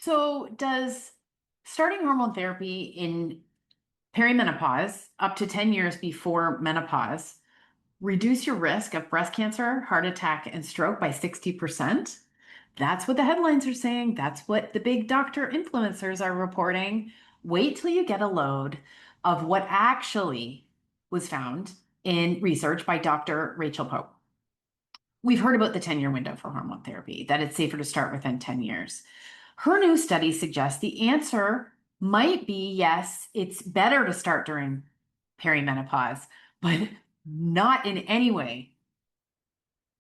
So, does starting hormone therapy in perimenopause up to 10 years before menopause reduce your risk of breast cancer, heart attack, and stroke by 60%? That's what the headlines are saying. That's what the big doctor influencers are reporting. Wait till you get a load of what actually was found in research by Dr. Rachel Pope. We've heard about the 10-year window for hormone therapy, that it's safer to start within 10 years. Her new study suggests the answer might be yes, it's better to start during perimenopause, but not in any way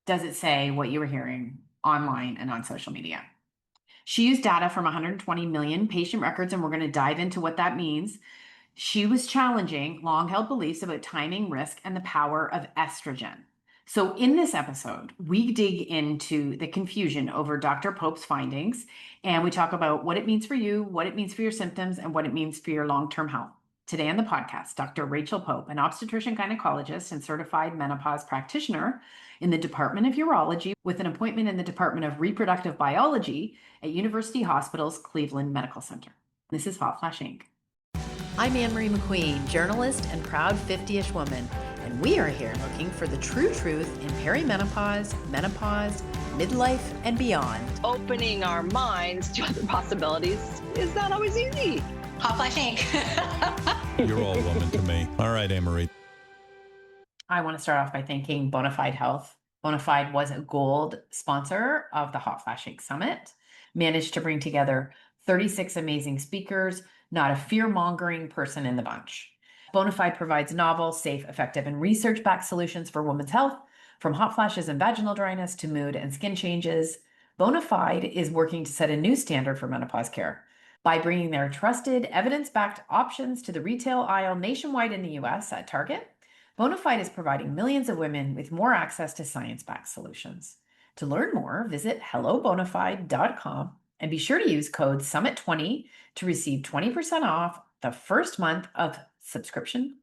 does it say what you were hearing online and on social media. She used data from 120 million patient records, and we're going to dive into what that means. She was challenging long held beliefs about timing, risk, and the power of estrogen. So, in this episode, we dig into the confusion over Dr. Pope's findings, and we talk about what it means for you, what it means for your symptoms, and what it means for your long term health. Today on the podcast, Dr. Rachel Pope, an obstetrician gynecologist and certified menopause practitioner in the Department of Urology with an appointment in the Department of Reproductive Biology at University Hospitals Cleveland Medical Center. This is Hot Flash Inc. I'm Anne Marie McQueen, journalist and proud 50-ish woman, and we are here looking for the true truth in perimenopause, menopause, midlife, and beyond. Opening our minds to other possibilities is not always easy. Hot Flash Inc. You're all woman to me. All right, Anne Marie. I want to start off by thanking Bonafide Health. Bonafide was a gold sponsor of the Hot Flash Inc. Summit, managed to bring together 36 amazing speakers, not a fear-mongering person in the bunch. Bonafide provides novel, safe, effective, and research-backed solutions for women's health, from hot flashes and vaginal dryness to mood and skin changes. Bonafide is working to set a new standard for menopause care by bringing their trusted, evidence-backed options to the retail aisle nationwide in the US at Target. Bonafide is providing millions of women with more access to science-backed solutions. To learn more, visit hellobonafide.com and be sure to use code SUMMIT20 to receive 20% off the first month of subscription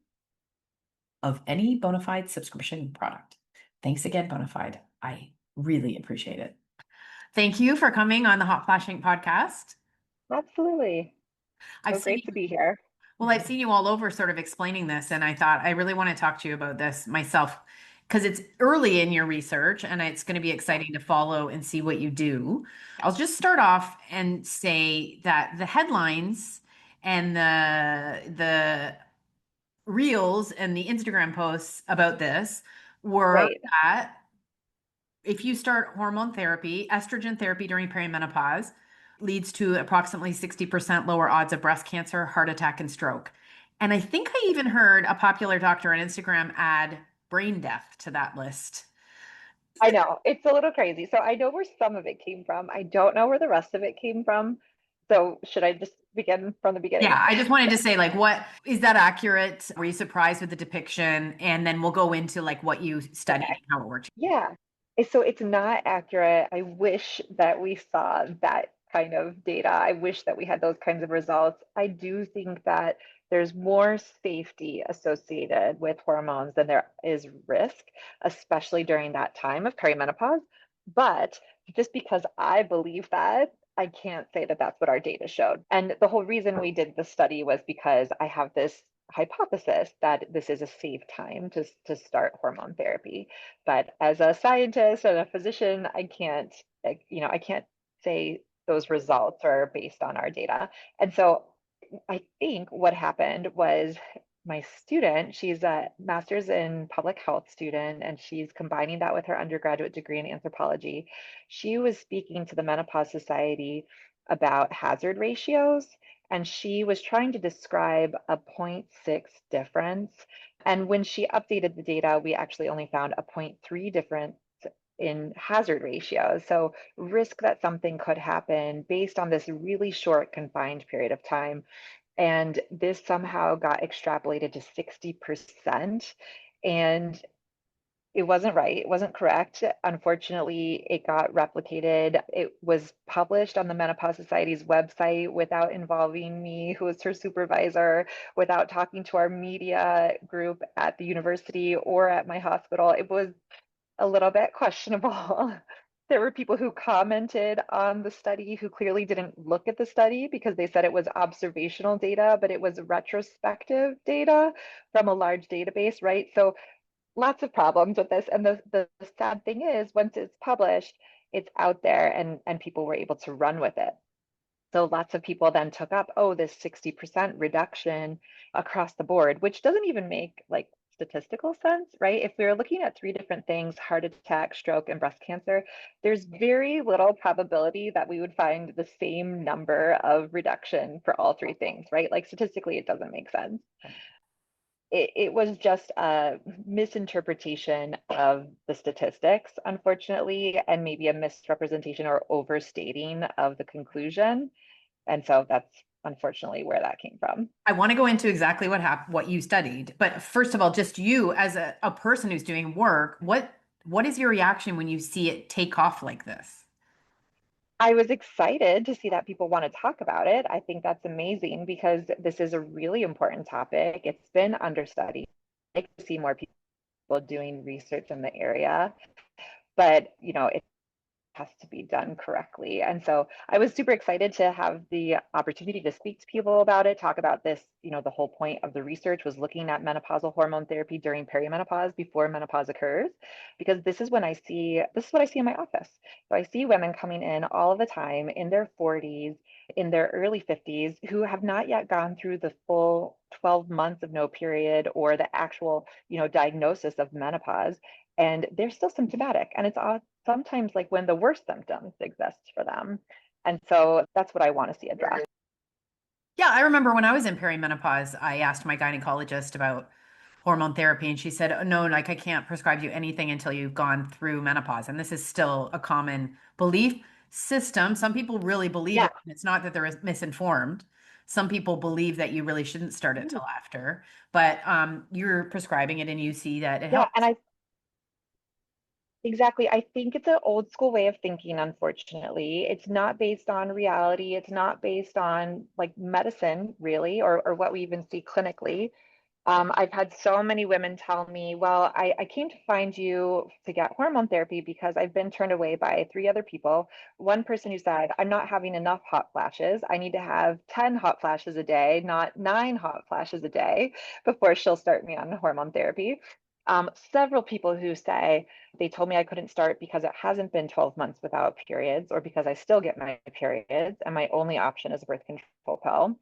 of any Bonafide subscription product. Thanks again, Bonafide. I really appreciate it. Thank you for coming on the Hot Flash Inc. podcast. Absolutely. So great to be here. Well, I've seen you all over sort of explaining this, and I thought I really want to talk to you about this myself because it's early in your research and it's going to be exciting to follow and see what you do. I'll just start off and say that the headlines and the reels and the Instagram posts about this were Right. that if you start hormone therapy, estrogen therapy during perimenopause leads to approximately 60% lower odds of breast cancer, heart attack, and stroke. And I think I even heard a popular doctor on Instagram add brain death to that list. I know. It's a little crazy. So I know where some of it came from. I don't know where the rest of it came from. So should I just begin from the beginning? Yeah, I just wanted to say, like, what is that accurate? Were you surprised with the depiction? And then we'll go into like what you studied and how it worked. Yeah. So it's not accurate. I wish that we saw that kind of data. I wish that we had those kinds of results. I do think that there's more safety associated with hormones than there is risk, especially during that time of perimenopause. But just because I believe that, I can't say that that's what our data showed. And the whole reason we did the study was because I have this hypothesis that this is a safe time to start hormone therapy. But as a scientist and a physician, I can't say those results are based on our data. And so I think what happened was my student, she's a master's in public health student, and she's combining that with her undergraduate degree in anthropology. She was speaking to the Menopause Society about hazard ratios, and she was trying to describe a 0.6 difference. And when she updated the data, we actually only found a 0.3 difference in hazard ratios. So risk that something could happen based on this really short confined period of time. And this somehow got extrapolated to 60%. And it wasn't right. It wasn't correct. Unfortunately, it got replicated. It was published on the Menopause Society's website without involving me, who was her supervisor, without talking to our media group at the university or at my hospital. It was a little bit questionable. There were people who commented on the study who clearly didn't look at the study because they said it was observational data, but it was retrospective data from a large database, right? So lots of problems with this. And the sad thing is, once it's published, it's out there and people were able to run with it. So lots of people then took up, oh, this 60% reduction across the board, which doesn't even make like statistical sense, right? If we were looking at three different things, heart attack, stroke, and breast cancer, there's very little probability that we would find the same number of reduction for all three things, right? Like statistically, it doesn't make sense. It was just a misinterpretation of the statistics, unfortunately, and maybe a misrepresentation or overstating of the conclusion. And so that's unfortunately where that came from. I want to go into exactly what you studied, but first of all, just you as a person who's doing work, what is your reaction when you see it take off like this? I was excited to see that people want to talk about it. I think that's amazing because this is a really important topic. It's been understudied. I like to see more people doing research in the area, but it has to be done correctly. And so I was super excited to have the opportunity to speak to people about it, talk about this. The whole point of the research was looking at menopausal hormone therapy during perimenopause before menopause occurs, because this is what I see in my office. So I see women coming in all the time in their 40s, in their early 50s, who have not yet gone through the full 12 months of no period or the actual, diagnosis of menopause, and they're still symptomatic. And it's sometimes like when the worst symptoms exist for them. And so that's what I want to see addressed. Yeah, I remember when I was in perimenopause, I asked my gynecologist about hormone therapy, and she said, "Oh, no, like I can't prescribe you anything until you've gone through menopause." And this is still a common belief system. Some people really believe Yeah. it. And it's not that they're misinformed. Some people believe that you really shouldn't start it till after, but you're prescribing it and you see that it Yeah. helps. And exactly. I think it's an old school way of thinking, unfortunately. It's not based on reality. It's not based on like medicine, really, or what we even see clinically. I've had so many women tell me, well, I came to find you to get hormone therapy because I've been turned away by three other people. One person who said, I'm not having enough hot flashes. I need to have 10 hot flashes a day, not 9 hot flashes a day before she'll start me on hormone therapy. Several people who say they told me I couldn't start because it hasn't been 12 months without periods, or because I still get my periods and my only option is a birth control pill,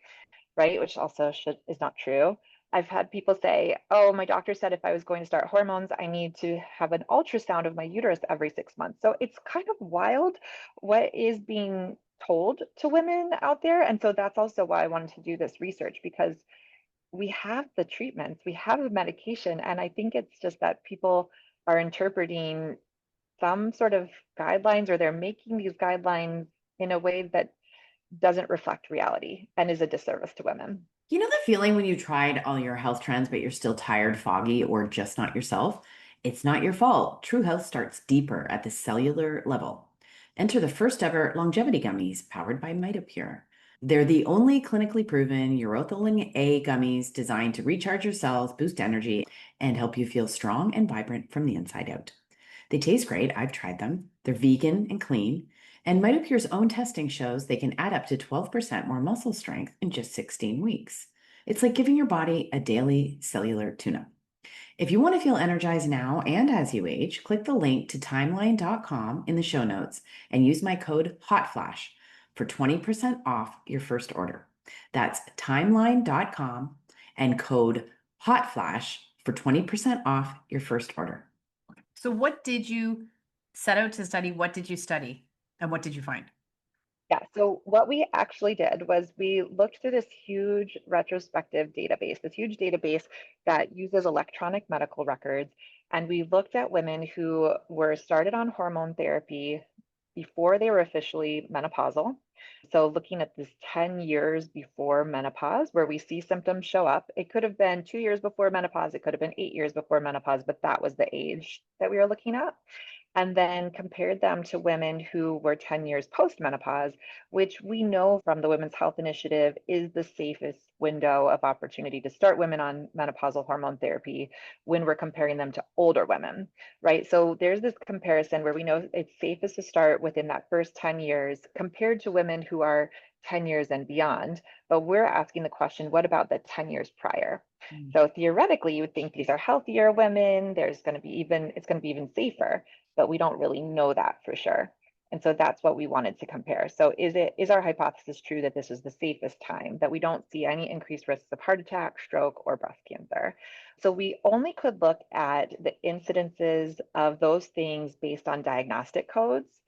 right? Which also is not true. I've had people say, oh, my doctor said if I was going to start hormones, I need to have an ultrasound of my uterus every 6 months. So it's kind of wild what is being told to women out there. And so that's also why I wanted to do this research, because we have the treatments, we have the medication. And I think it's just that people are interpreting some sort of guidelines, or they're making these guidelines in a way that doesn't reflect reality and is a disservice to women. You know the feeling when you tried all your health trends, but you're still tired, foggy, or just not yourself? It's not your fault. True health starts deeper at the cellular level. Enter the first ever longevity gummies powered by MitoPure. They're the only clinically proven urothalin A gummies designed to recharge your cells, boost energy, and help you feel strong and vibrant from the inside out. They taste great. I've tried them. They're vegan and clean. And MitoPure's own testing shows they can add up to 12% more muscle strength in just 16 weeks. It's like giving your body a daily cellular tune-up. If you want to feel energized now and as you age, click the link to timeline.com in the show notes and use my code HOTFLASH for 20% off your first order. That's timeline.com and code HOTFLASH for 20% off your first order. So what did you set out to study? What did you study? And what did you find? Yeah, so what we actually did was we looked through this huge retrospective database, this huge database that uses electronic medical records. And we looked at women who were started on hormone therapy before they were officially menopausal. So looking at this 10 years before menopause, where we see symptoms show up. It could have been 2 years before menopause, it could have been 8 years before menopause, but that was the age that we were looking at. and then compared them to women who were 10 years post-menopause, which we know from the Women's Health Initiative is the safest window of opportunity to start women on menopausal hormone therapy when we're comparing them to older women, right? So there's this comparison where we know it's safest to start within that first 10 years compared to women who are 10 years and beyond. But we're asking the question, what about the 10 years prior? So theoretically, you would think these are healthier women. It's going to be even safer, but we don't really know that for sure. And so that's what we wanted to compare. So is our hypothesis true that this is the safest time, that we don't see any increased risks of heart attack, stroke, or breast cancer? So we only could look at the incidences of those things based on diagnostic codes.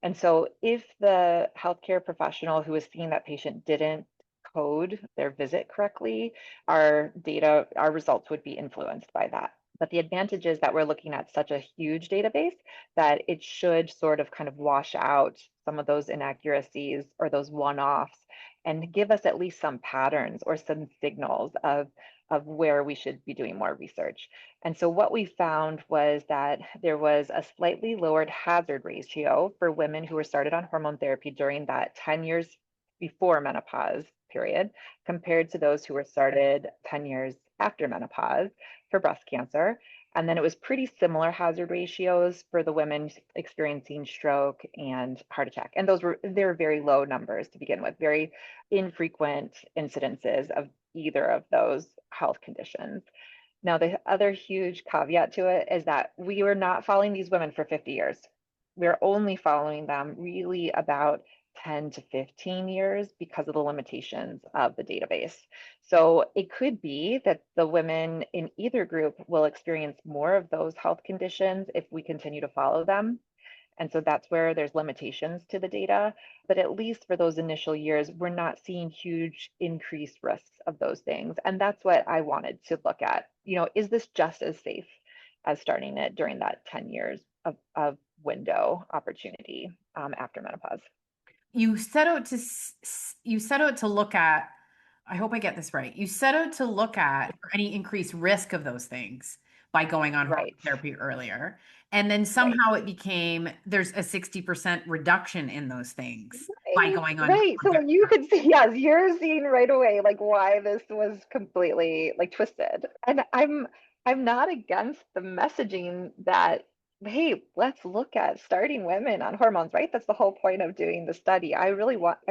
And so if the healthcare professional who was seeing that patient didn't code their visit correctly, our results would be influenced by that. But the advantage is that we're looking at such a huge database that it should sort of kind of wash out some of those inaccuracies or those one-offs and give us at least some patterns or some signals of where we should be doing more research. And so what we found was that there was a slightly lowered hazard ratio for women who were started on hormone therapy during that 10 years before menopause period compared to those who were started 10 years after menopause for breast cancer. And then it was pretty similar hazard ratios for the women experiencing stroke and heart attack. And they were very low numbers to begin with, very infrequent incidences of either of those health conditions. Now, the other huge caveat to it is that we were not following these women for 50 years. We're only following them really about 10 to 15 years because of the limitations of the database. So it could be that the women in either group will experience more of those health conditions if we continue to follow them. And so that's where there's limitations to the data. But at least for those initial years, we're not seeing huge increased risks of those things. And that's what I wanted to look at. Is this just as safe as starting it during that 10 years of window opportunity after menopause? You set out to look at, I hope I get this right. You set out to look at any increased risk of those things by going on hormone Right. therapy earlier. And then somehow it became there's a 60% reduction in those things by going on Right. So hormone you therapy. could see, yes, you're seeing right away like why this was completely like twisted. And I'm not against the messaging that, hey, let's look at starting women on hormones, right? That's the whole point of doing the study. I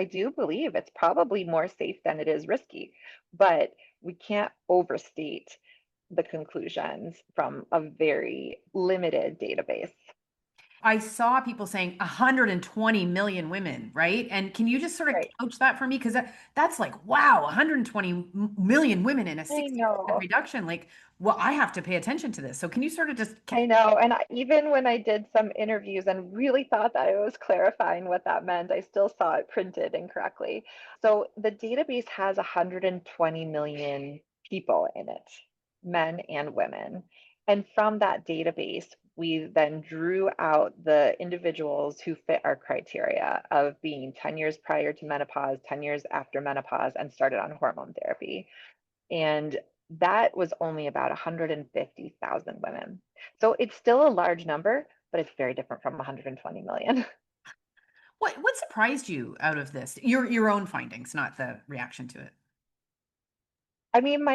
do believe it's probably more safe than it is risky, but we can't overstate the conclusions from a very limited database. I saw people saying 120 million women, right? And can you just sort of Right. couch that for me? Because that's like, wow, 120 million women in a I 60% know. reduction. Like, well, I have to pay attention to this. So can you sort of just, I know. And even when I did some interviews and really thought that I was clarifying what that meant, I still saw it printed incorrectly. So the database has 120 million people in it, men and women. And from that database, we then drew out the individuals who fit our criteria of being 10 years prior to menopause, 10 years after menopause, and started on hormone therapy. And that was only about 150,000 women. So it's still a large number, but it's very different from 120 million. what surprised you out of this? Your own findings, not the reaction to it. I mean,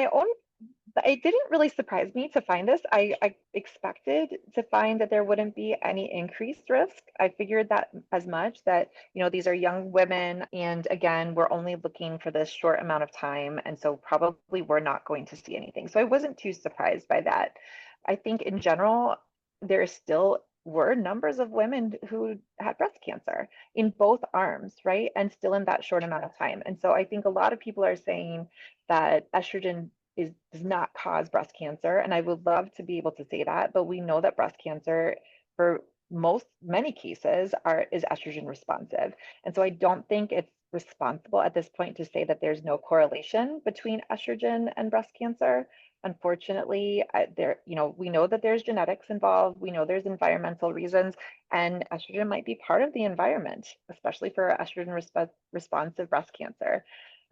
it didn't really surprise me to find this. I expected to find that there wouldn't be any increased risk. I figured that as much that, these are young women. And again, we're only looking for this short amount of time. And so probably we're not going to see anything. So I wasn't too surprised by that. I think in general, there still were numbers of women who had breast cancer in both arms, right? And still in that short amount of time. And so I think a lot of people are saying that estrogen does not cause breast cancer. And I would love to be able to say that, but we know that breast cancer for many cases is estrogen responsive. And so I don't think it's responsible at this point to say that there's no correlation between estrogen and breast cancer. Unfortunately, we know that there's genetics involved. We know there's environmental reasons, and estrogen might be part of the environment, especially for estrogen responsive breast cancer.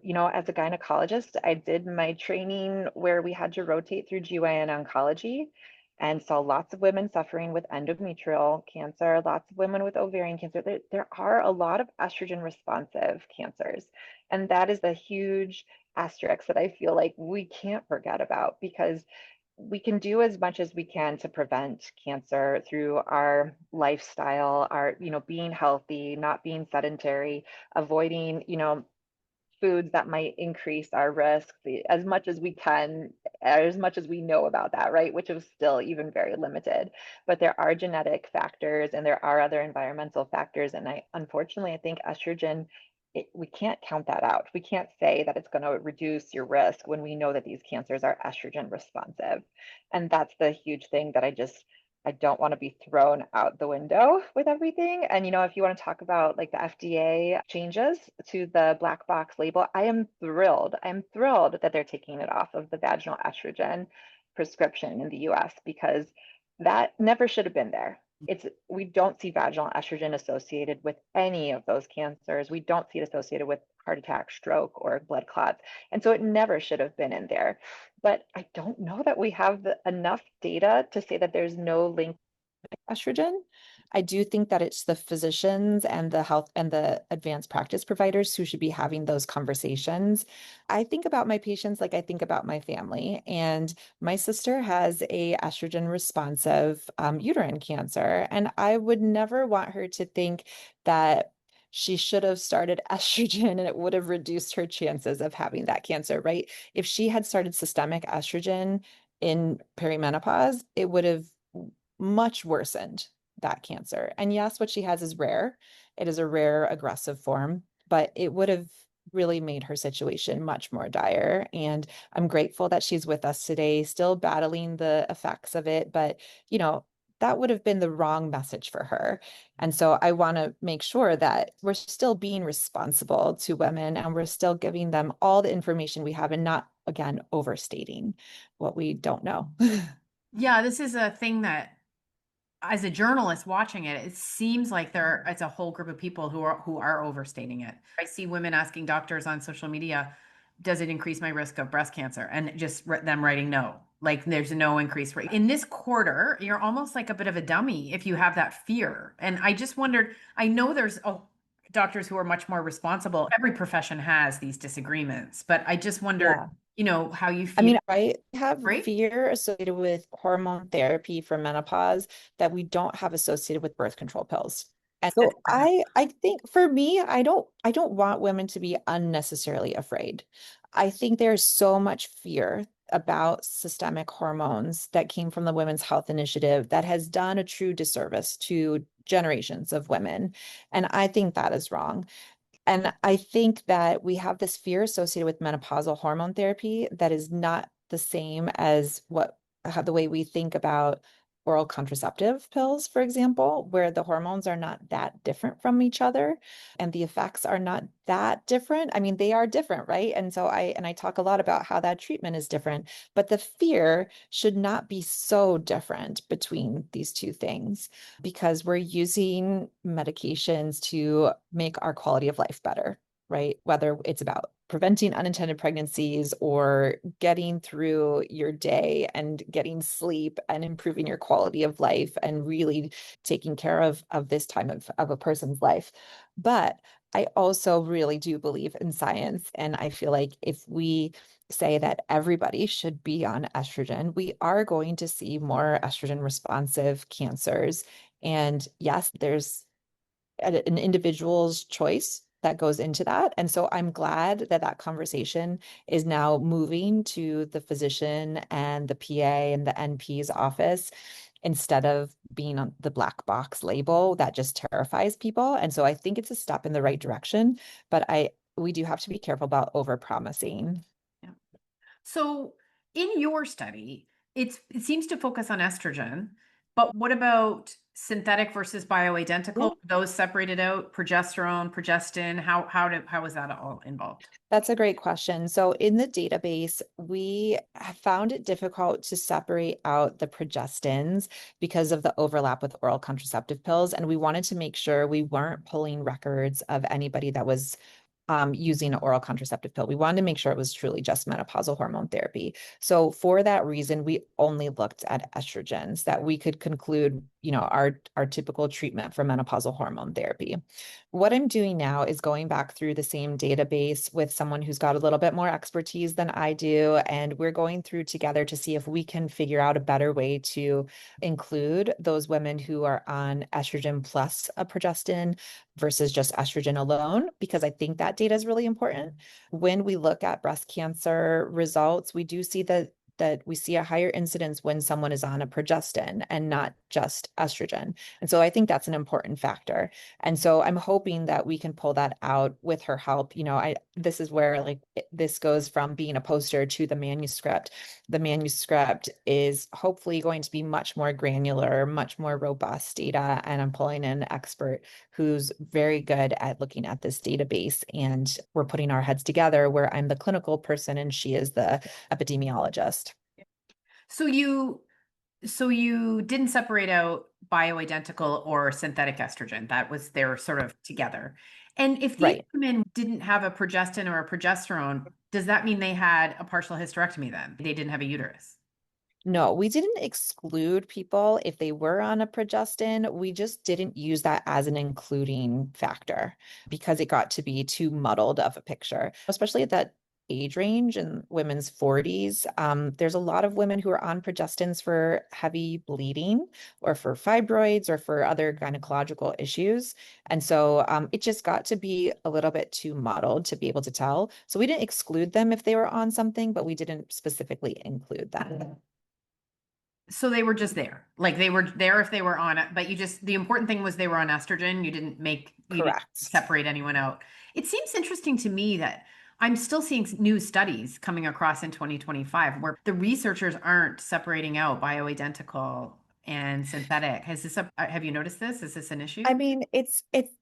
As a gynecologist, I did my training where we had to rotate through GYN oncology. and saw lots of women suffering with endometrial cancer, lots of women with ovarian cancer. There are a lot of estrogen responsive cancers. And that is a huge asterisk that I feel like we can't forget about, because we can do as much as we can to prevent cancer through our lifestyle, our, being healthy, not being sedentary, avoiding, foods that might increase our risk as much as we can, as much as we know about that, right? Which is still even very limited. But there are genetic factors and there are other environmental factors. And unfortunately, I think estrogen, we can't count that out. We can't say that it's going to reduce your risk when we know that these cancers are estrogen responsive. And that's the huge thing that I don't want to be thrown out the window with everything. And, if you want to talk about like the FDA changes to the black box label, I am thrilled. I'm thrilled that they're taking it off of the vaginal estrogen prescription in the US, because that never should have been there. We don't see vaginal estrogen associated with any of those cancers. We don't see it associated with heart attack, stroke, or blood clots. And so it never should have been in there. But I don't know that we have enough data to say that there's no link to estrogen. I do think that it's the physicians and the health and the advanced practice providers who should be having those conversations. I think about my patients like I think about my family, and my sister has a estrogen responsive uterine cancer, and I would never want her to think that she should have started estrogen and it would have reduced her chances of having that cancer, right? If she had started systemic estrogen in perimenopause, it would have much worsened that cancer. And yes, what she has is rare. It is a rare aggressive form, but it would have really made her situation much more dire. And I'm grateful that she's with us today, still battling the effects of it. But, that would have been the wrong message for her. And so I want to make sure that we're still being responsible to women and we're still giving them all the information we have and not, again, overstating what we don't know. Yeah, this is a thing that as a journalist watching it, it seems like it's a whole group of people who are overstating it. I see women asking doctors on social media, does it increase my risk of breast cancer? And just them writing no. Like there's no increased rate. In this quarter, you're almost like a bit of a dummy if you have that fear. And I just wondered, I know there's doctors who are much more responsible. Every profession has these disagreements, but I just wondered, Yeah. how you I feel. mean, I have Right? fear associated with hormone therapy for menopause that we don't have associated with birth control pills. And so I think for me, I don't want women to be unnecessarily afraid. I think there's so much fear about systemic hormones that came from the Women's Health Initiative that has done a true disservice to generations of women. And I think that is wrong. And I think that we have this fear associated with menopausal hormone therapy that is not the same as how the way we think about oral contraceptive pills, for example, where the hormones are not that different from each other and the effects are not that different. I mean, they are different, right? And so I talk a lot about how that treatment is different, but the fear should not be so different between these two things, because we're using medications to make our quality of life better, right? Whether it's about preventing unintended pregnancies or getting through your day and getting sleep and improving your quality of life and really taking care of this time of a person's life. But I also really do believe in science. And I feel like if we say that everybody should be on estrogen, we are going to see more estrogen responsive cancers. And yes, there's an individual's choice that goes into that. And so I'm glad that that conversation is now moving to the physician and the PA and the NP's office instead of being on the black box label that just terrifies people. And so I think it's a step in the right direction, but we do have to be careful about over promising. Yeah. So in your study, it seems to focus on estrogen, but what about synthetic versus bioidentical? Those separated out, progesterone, progestin, how is that all involved? That's a great question. So in the database, we have found it difficult to separate out the progestins because of the overlap with oral contraceptive pills. And we wanted to make sure we weren't pulling records of anybody that was using an oral contraceptive pill. We wanted to make sure it was truly just menopausal hormone therapy. So for that reason, we only looked at estrogens that we could conclude, our typical treatment for menopausal hormone therapy. What I'm doing now is going back through the same database with someone who's got a little bit more expertise than I do, and we're going through together to see if we can figure out a better way to include those women who are on estrogen plus a progestin versus just estrogen alone, because I think that data is really important. When we look at breast cancer results, we do see that we see a higher incidence when someone is on a progestin and not just estrogen. And so I think that's an important factor. And so I'm hoping that we can pull that out with her help. This is where this goes from being a poster to the manuscript. The manuscript is hopefully going to be much more granular, much more robust data. And I'm pulling in an expert who's very good at looking at this database. And we're putting our heads together where I'm the clinical person and she is the epidemiologist. So you didn't separate out bioidentical or synthetic estrogen. They were sort of together. And if these Right. women didn't have a progestin or a progesterone, does that mean they had a partial hysterectomy then? They didn't have a uterus? No, we didn't exclude people if they were on a progestin. We just didn't use that as an including factor because it got to be too muddled of a picture, especially at that age range in women's 40s. There's a lot of women who are on progestins for heavy bleeding or for fibroids or for other gynecological issues. And so it just got to be a little bit too muddled to be able to tell. So we didn't exclude them if they were on something, but we didn't specifically include them. So they were just there. Like they were there if they were on it, but the important thing was they were on estrogen. You didn't Correct. separate anyone out. It seems interesting to me that I'm still seeing new studies coming across in 2025 where the researchers aren't separating out bioidentical and synthetic. Have you noticed this? Is this an issue? I mean, it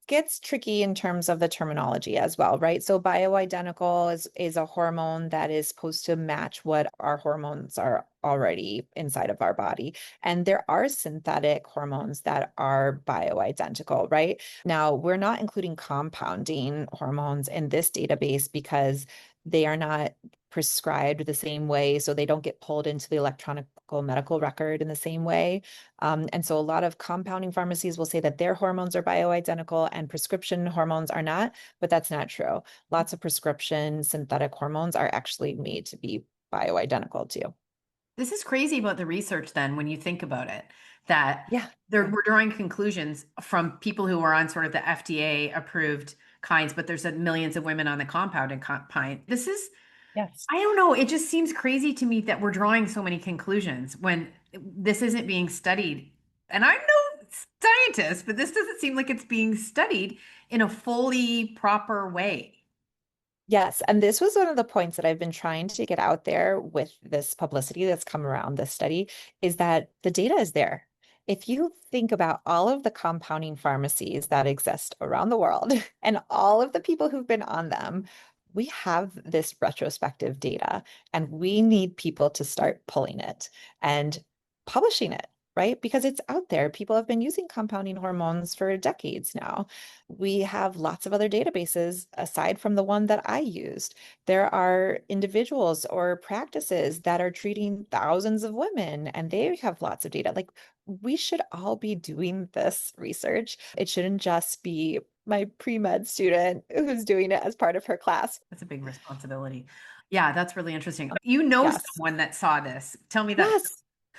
gets tricky in terms of the terminology as well, right? So bioidentical is a hormone that is supposed to match what our hormones are already inside of our body. And there are synthetic hormones that are bioidentical, right? Now, we're not including compounding hormones in this database because they are not prescribed the same way, so they don't get pulled into the electronic medical record in the same way. And so a lot of compounding pharmacies will say that their hormones are bioidentical and prescription hormones are not, but that's not true. Lots of prescription synthetic hormones are actually made to be bioidentical too. This is crazy about the research then when you think about it, that Yeah. we're drawing conclusions from people who are on sort of the FDA approved kinds, but there's millions of women on the compounded kind. Yes. I don't know. It just seems crazy to me that we're drawing so many conclusions when this isn't being studied. And I'm no scientist, but this doesn't seem like it's being studied in a fully proper way. Yes, and this was one of the points that I've been trying to get out there with this publicity that's come around this study is that the data is there. If you think about all of the compounding pharmacies that exist around the world and all of the people who've been on them, we have this retrospective data and we need people to start pulling it and publishing it, right? Because it's out there. People have been using compounding hormones for decades now. We have lots of other databases aside from the one that I used. There are individuals or practices that are treating thousands of women and they have lots of data. Like we should all be doing this research. It shouldn't just be my pre-med student who's doing it as part of her class. That's a big responsibility. Yeah, that's really interesting. You know Yes. someone that saw this. Tell me that. Yes.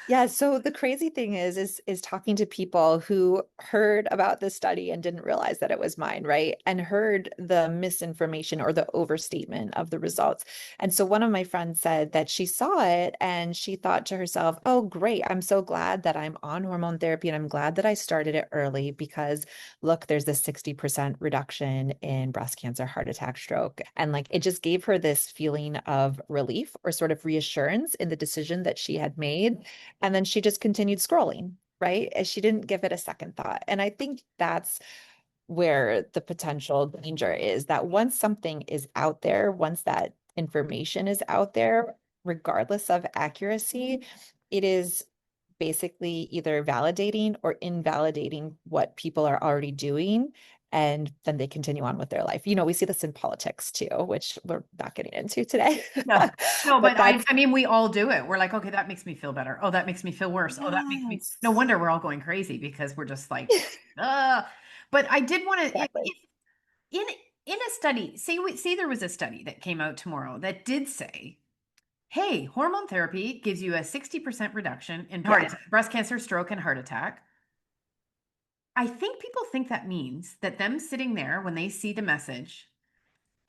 Yeah, so the crazy thing is talking to people who heard about this study and didn't realize that it was mine, right? And heard the misinformation or the overstatement of the results. And so one of my friends said that she saw it and she thought to herself, "Oh, great. I'm so glad that I'm on hormone therapy and I'm glad that I started it early because look, there's this 60% reduction in breast cancer, heart attack, stroke." And like it just gave her this feeling of relief or sort of reassurance in the decision that she had made. And then she just continued scrolling, right? And she didn't give it a second thought. And I think that's where the potential danger is that once something is out there, once that information is out there, regardless of accuracy, it is basically either validating or invalidating what people are already doing. and then they continue on with their life. You know, we see this in politics too, which we're not getting into today. No, no, But but that's, I mean, we all do it. We're like, okay, that makes me feel better. Oh, that makes me feel worse. Oh, that makes me, yes, no wonder we're all going crazy because we're just like, uh, but I did want to, exactly. if in a study, say there was a study that came out tomorrow that did say, hey, hormone therapy gives you a 60% reduction in breast cancer, stroke, and heart attack. I think people think that means that them sitting there when they see the message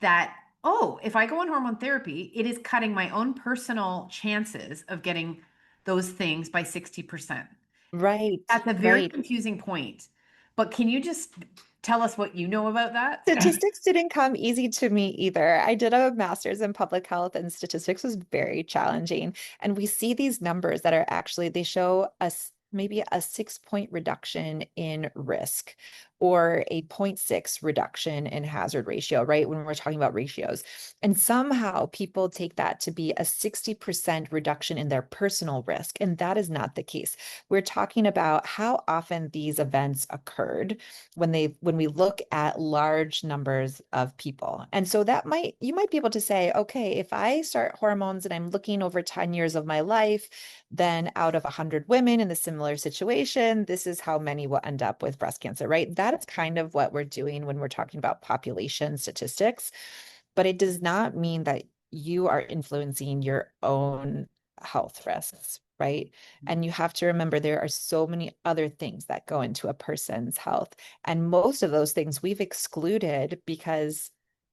that, oh, if I go on hormone therapy, it is cutting my own personal chances of getting those things by 60%. Right, That's a very right. confusing point. But can you just tell us what you know about that? Statistics didn't come easy to me either. I did a master's in public health, and statistics was very challenging. And we see these numbers that are actually, they show us maybe a 6 point reduction in risk or a 0.6 reduction in hazard ratio, right? When we're talking about ratios. And somehow people take that to be a 60% reduction in their personal risk. And that is not the case. We're talking about how often these events occurred when we look at large numbers of people. And so that you might be able to say, okay, if I start hormones and I'm looking over 10 years of my life, then out of 100 women in a similar situation, this is how many will end up with breast cancer, right? That's kind of what we're doing when we're talking about population statistics, but it does not mean that you are influencing your own health risks, right? And you have to remember there are so many other things that go into a person's health. And most of those things we've excluded because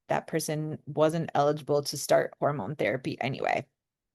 that person wasn't eligible to start hormone therapy anyway.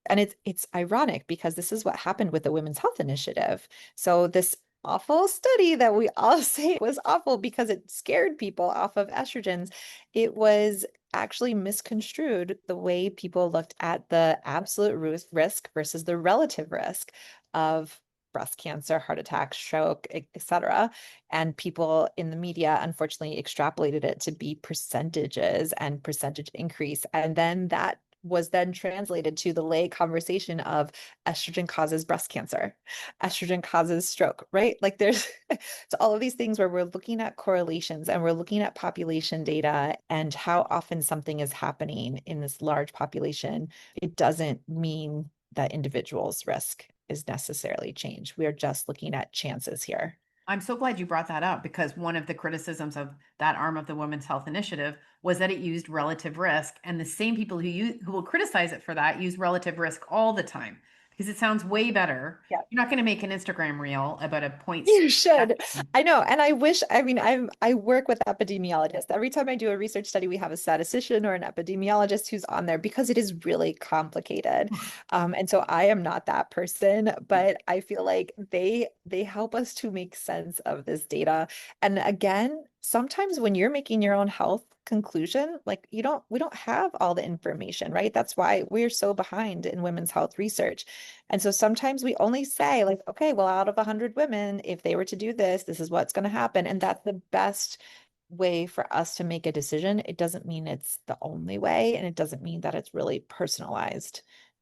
And it's ironic because this is what happened with the Women's Health Initiative. So this awful study that we all say was awful because it scared people off of estrogens, it was actually misconstrued the way people looked at the absolute risk versus the relative risk of breast cancer, heart attack, stroke, etc. And people in the media unfortunately extrapolated it to be percentages and percentage increase. And then that was then translated to the lay conversation of estrogen causes breast cancer, estrogen causes stroke, right? Like there's it's all of these things where we're looking at correlations and we're looking at population data and how often something is happening in this large population. It doesn't mean that individuals' risk is necessarily changed. We are just looking at chances here. I'm so glad you brought that up because one of the criticisms of that arm of the Women's Health Initiative was that it used relative risk, and the same people who will criticize it for that use relative risk all the time because it sounds way better. Yeah. You're not going to make an Instagram reel about a point. You should. I know. And I wish, I mean, I work with epidemiologists. Every time I do a research study, we have a statistician or an epidemiologist who's on there because it is really complicated. And so I am not that person, but I feel like they help us to make sense of this data. And again, sometimes when you're making your own health conclusion, like we don't have all the information, right? That's why we're so behind in women's health research. And so sometimes we only say like, okay, well, out of 100 women, if they were to do this, this is what's going to happen. And that's the best way for us to make a decision. It doesn't mean it's the only way, and it doesn't mean that it's really personalized,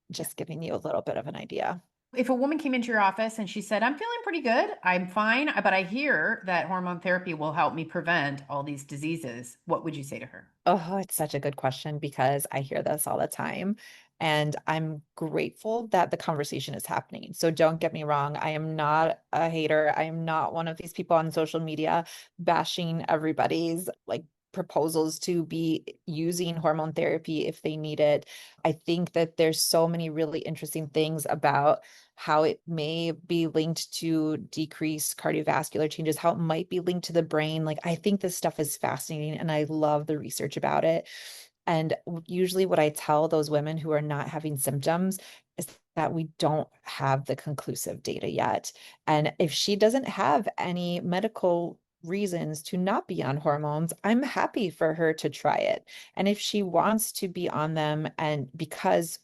just giving you a little bit of an idea. If a woman came into your office and she said, I'm feeling pretty good, I'm fine, but I hear that hormone therapy will help me prevent all these diseases, what would you say to her? Oh, it's such a good question because I hear this all the time. And I'm grateful that the conversation is happening. So don't get me wrong. I am not a hater. I am not one of these people on social media bashing everybody's like proposals to be using hormone therapy if they need it. I think that there's so many really interesting things about how it may be linked to decreased cardiovascular changes, how it might be linked to the brain. Like, I think this stuff is fascinating and I love the research about it. And usually, what I tell those women who are not having symptoms is that we don't have the conclusive data yet. And if she doesn't have any medical reasons to not be on hormones, I'm happy for her to try it. And if she wants to be on them, and because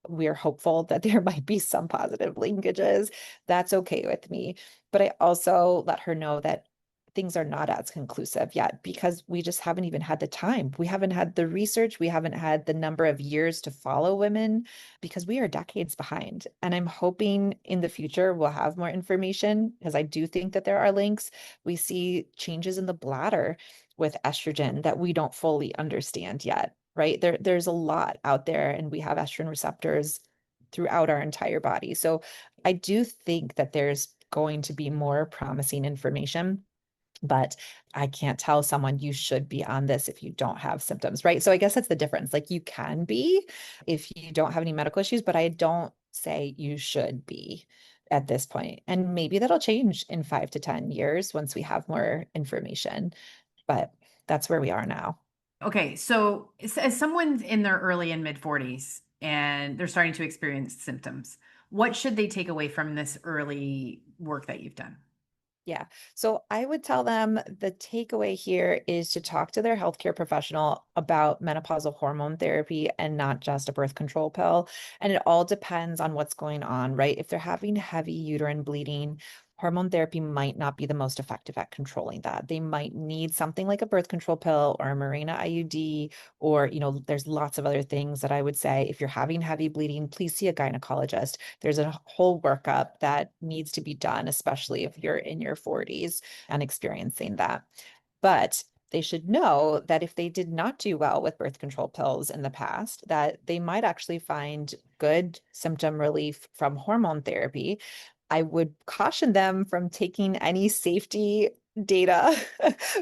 we're hopeful that there might be some positive linkages, that's okay with me. But I also let her know that things are not as conclusive yet because we just haven't even had the time. We haven't had the research. We haven't had the number of years to follow women because we are decades behind. And I'm hoping in the future we'll have more information because I do think that there are links. We see changes in the bladder with estrogen that we don't fully understand yet, right? There's a lot out there, and we have estrogen receptors throughout our entire body. So I do think that there's going to be more promising information, but I can't tell someone you should be on this if you don't have symptoms, right? So I guess that's the difference. Like, you can be if you don't have any medical issues, but I don't say you should be at this point. And maybe that'll change in 5 to 10 years once we have more information, but that's where we are now. Okay, so as someone's in their early and mid 40s and they're starting to experience symptoms, what should they take away from this early work that you've done? Yeah. So I would tell them the takeaway here is to talk to their healthcare professional about menopausal hormone therapy and not just a birth control pill. And it all depends on what's going on, right? If they're having heavy uterine bleeding, hormone therapy might not be the most effective at controlling that. They might need something like a birth control pill or a Mirena IUD, or, there's lots of other things that I would say. If you're having heavy bleeding, please see a gynecologist. There's a whole workup that needs to be done, especially if you're in your 40s and experiencing that. But they should know that if they did not do well with birth control pills in the past, that they might actually find good symptom relief from hormone therapy. I would caution them from taking any safety data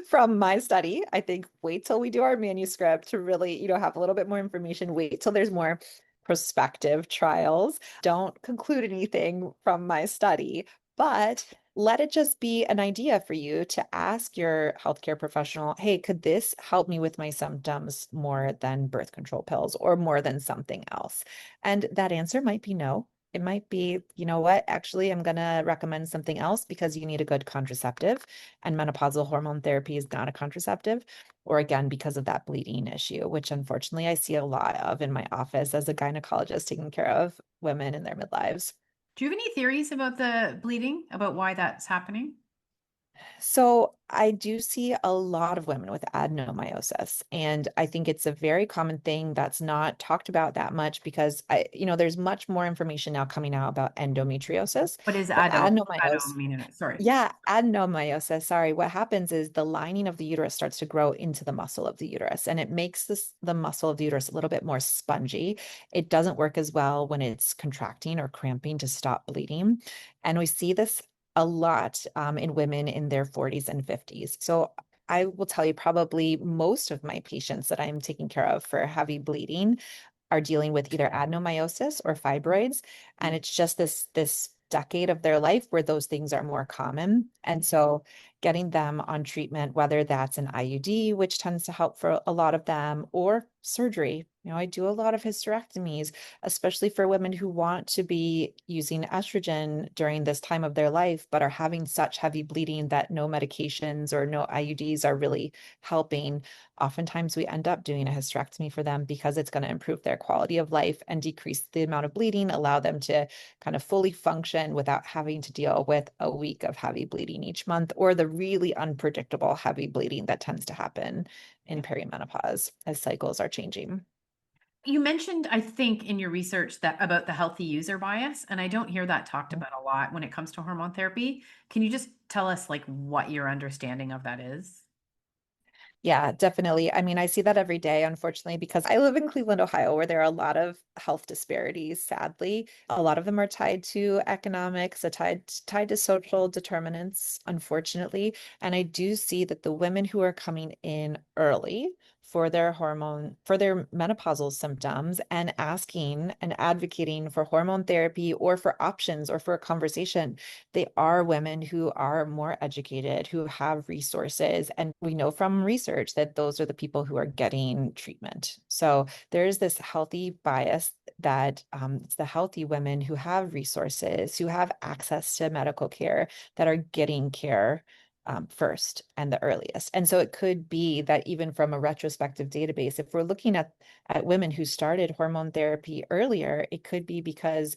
from my study. I think wait till we do our manuscript to really, have a little bit more information. Wait till there's more prospective trials. Don't conclude anything from my study, but let it just be an idea for you to ask your healthcare professional, hey, could this help me with my symptoms more than birth control pills or more than something else? And that answer might be no. It might be, you know what, actually, I'm going to recommend something else because you need a good contraceptive, and menopausal hormone therapy is not a contraceptive. Or again, because of that bleeding issue, which unfortunately I see a lot of in my office as a gynecologist taking care of women in their midlives. Do you have any theories about the bleeding, about why that's happening? So I do see a lot of women with adenomyosis, and I think it's a very common thing that's not talked about that much because there's much more information now coming out about endometriosis, What is but I adenomyosis. don't mean it. Sorry. Yeah, adenomyosis. Sorry. What happens is the lining of the uterus starts to grow into the muscle of the uterus, and it makes the muscle of the uterus a little bit more spongy. It doesn't work as well when it's contracting or cramping to stop bleeding. And we see this a lot in women in their 40s and 50s. So I will tell you, probably most of my patients that I'm taking care of for heavy bleeding are dealing with either adenomyosis or fibroids. And it's just this decade of their life where those things are more common. And so getting them on treatment, whether that's an IUD, which tends to help for a lot of them, or surgery. I do a lot of hysterectomies, especially for women who want to be using estrogen during this time of their life, but are having such heavy bleeding that no medications or no IUDs are really helping. Oftentimes we end up doing a hysterectomy for them because it's going to improve their quality of life and decrease the amount of bleeding, allow them to kind of fully function without having to deal with a week of heavy bleeding each month, or the really unpredictable heavy bleeding that tends to happen in perimenopause as cycles are changing. You mentioned, I think, in your research that about the healthy user bias, and I don't hear that talked about a lot when it comes to hormone therapy. Can you just tell us like what your understanding of that is? Yeah, definitely. I mean, I see that every day, unfortunately, because I live in Cleveland, Ohio, where there are a lot of health disparities, sadly. A lot of them are tied to economics, tied to social determinants, unfortunately. And I do see that the women who are coming in early for their menopausal symptoms and asking and advocating for hormone therapy or for options or for a conversation, they are women who are more educated, who have resources. And we know from research that those are the people who are getting treatment. So there's this healthy bias that it's the healthy women who have resources, who have access to medical care, that are getting care first and the earliest. And so it could be that even from a retrospective database, if we're looking at women who started hormone therapy earlier, it could be because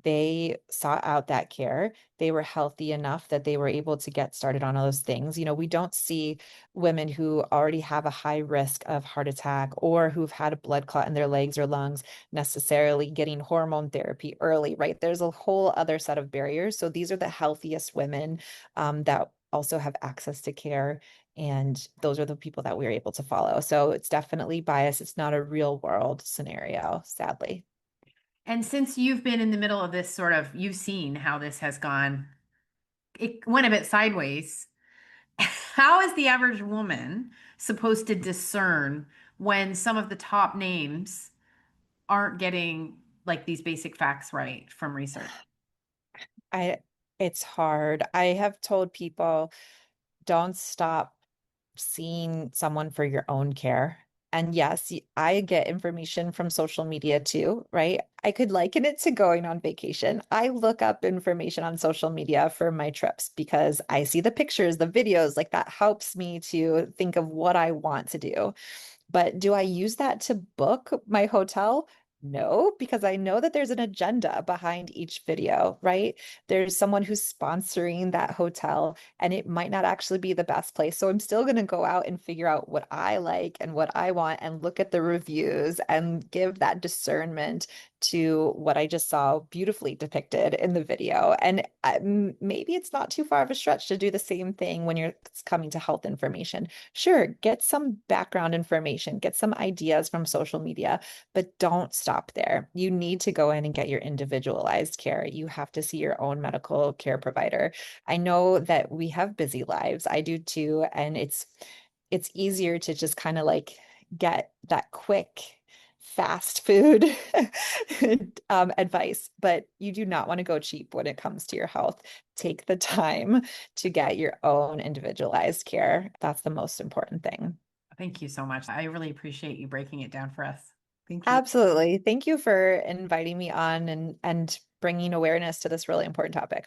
they sought out that care. They were healthy enough that they were able to get started on all those things. We don't see women who already have a high risk of heart attack or who've had a blood clot in their legs or lungs necessarily getting hormone therapy early, right? There's a whole other set of barriers. So these are the healthiest women that also have access to care And those are the people that we were able to follow. So it's definitely biased. It's not a real world scenario, sadly. And since you've been in the middle of this you've seen how this has gone, it went a bit sideways. How is the average woman supposed to discern when some of the top names aren't getting like these basic facts right from research? It's hard. I have told people, don't stop seeing someone for your own care. And yes, I get information from social media too, right? I could liken it to going on vacation. I look up information on social media for my trips because I see the pictures, the videos, like that helps me to think of what I want to do. But do I use that to book my hotel? No, because I know that there's an agenda behind each video, right? There's someone who's sponsoring that hotel, and it might not actually be the best place. So I'm still going to go out and figure out what I like and what I want and look at the reviews and give that discernment to what I just saw beautifully depicted in the video. And maybe it's not too far of a stretch to do the same thing when you're coming to health information. Sure, get some background information, get some ideas from social media, but don't stop there. You need to go in and get your individualized care. You have to see your own medical care provider. I know that we have busy lives. I do too. And it's easier to just kind of like get that quick fast food advice, but you do not want to go cheap when it comes to your health. Take the time to get your own individualized care. That's the most important thing. Thank you so much. I really appreciate you breaking it down for us. Thank you. Absolutely. Thank you for inviting me on and bringing awareness to this really important topic.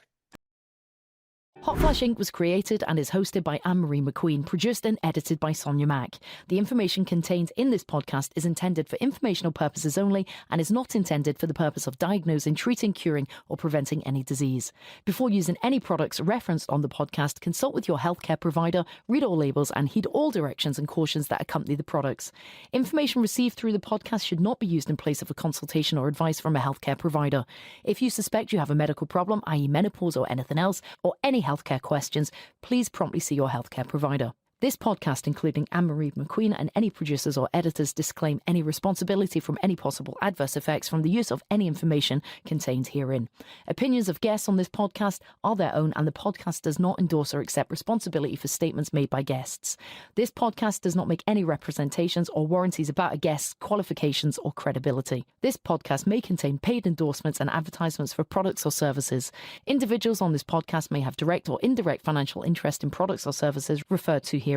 Hot Flash Inc. was created and is hosted by Anne Marie McQueen, produced and edited by Sonia Mack. The information contained in this podcast is intended for informational purposes only and is not intended for the purpose of diagnosing, treating, curing, or preventing any disease. Before using any products referenced on the podcast, consult with your healthcare provider, read all labels, and heed all directions and cautions that accompany the products. Information received through the podcast should not be used in place of a consultation or advice from a healthcare provider. If you suspect you have a medical problem, i.e. menopause or anything else, or any healthcare questions, please promptly see your healthcare provider. This podcast, including Anne Marie McQueen and any producers or editors, disclaim any responsibility from any possible adverse effects from the use of any information contained herein. Opinions of guests on this podcast are their own, and the podcast does not endorse or accept responsibility for statements made by guests. This podcast does not make any representations or warranties about a guest's qualifications or credibility. This podcast may contain paid endorsements and advertisements for products or services. Individuals on this podcast may have direct or indirect financial interest in products or services referred to herein.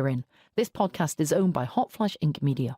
This podcast is owned by Hot Flash Inc. Media.